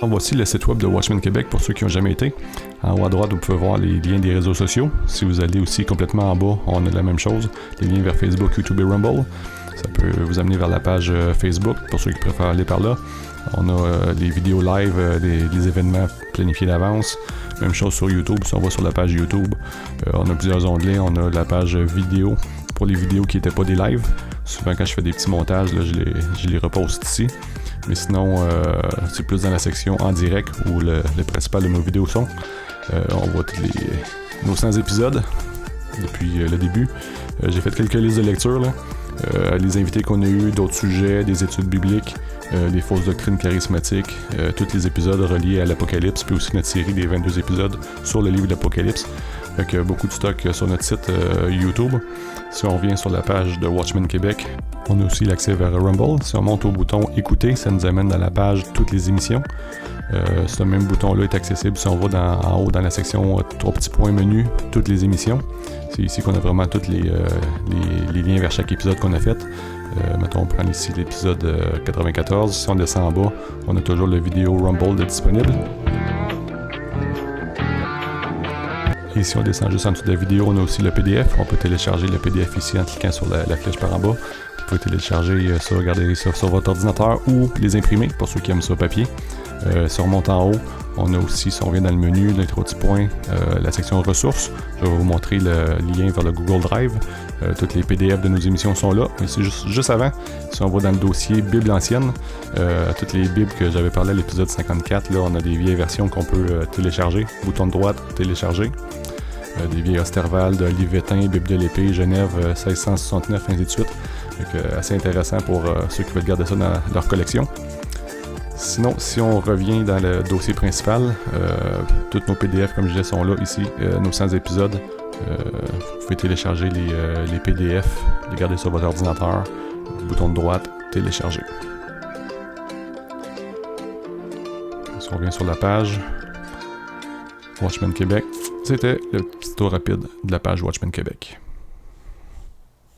Voici le site web de Watchmen Québec pour ceux qui n'ont jamais été. En haut à droite, vous pouvez voir les liens des réseaux sociaux. Si vous allez aussi complètement en bas, on a la même chose. Les liens vers Facebook, YouTube et Rumble. Ça peut vous amener vers la page Facebook pour ceux qui préfèrent aller par là. On a les vidéos live, les événements planifiés d'avance. Même chose sur YouTube. Si on va sur la page YouTube, on a plusieurs onglets. On a la page vidéo pour les vidéos qui n'étaient pas des lives. Souvent, quand je fais des petits montages, là, je les reposte ici. Mais sinon, c'est plus dans la section en direct où le principal de nos vidéos sont. On voit tous nos 100 épisodes depuis le début. J'ai fait quelques listes de lecture, là. Les invités qu'on a eu, d'autres sujets, des études bibliques, les fausses doctrines charismatiques, tous les épisodes reliés à l'Apocalypse, puis aussi notre série des 22 épisodes sur le livre de l'Apocalypse. Fait beaucoup de stock sur notre site YouTube. Si on revient sur la page de Watchmen Québec, on a aussi l'accès vers Rumble. Si on monte au bouton « Écouter », ça nous amène dans la page « Toutes les émissions ». Ce même bouton-là est accessible si on va en haut dans la section « 3 petits points menu »,« Toutes les émissions ». C'est ici qu'on a vraiment tous les liens vers chaque épisode qu'on a fait. Mettons, on prend ici l'épisode 94. Si on descend en bas, on a toujours la vidéo Rumble de disponible. Et si on descend juste en dessous de la vidéo, on a aussi le PDF. On peut télécharger le PDF ici en cliquant sur la flèche par en bas. Vous pouvez télécharger ça, regarder ça sur votre ordinateur ou les imprimer pour ceux qui aiment ça papier. Si on remonte en haut, on a aussi, si on vient dans le menu, les 3 petits points, la section ressources. Je vais vous montrer le lien vers le Google Drive. Toutes les PDF de nos émissions sont là. Mais c'est juste avant, si on va dans le dossier Bible ancienne, toutes les Bibles que j'avais parlé à l'épisode 54, là, on a des vieilles versions qu'on peut télécharger. Bouton de droite, télécharger. Des vieilles Osterwald, Olivetin, Bible de l'épée, Genève 1669, ainsi de suite. Donc, assez intéressant pour ceux qui veulent garder ça dans leur collection. Sinon, si on revient dans le dossier principal, tous nos PDF, comme je disais, sont là ici, nos 100 épisodes. Vous pouvez télécharger les PDF, les garder sur votre ordinateur. Bouton de droite, télécharger. Si on revient sur la page Watchmen Québec, c'était le petit tour rapide de la page Watchmen Québec.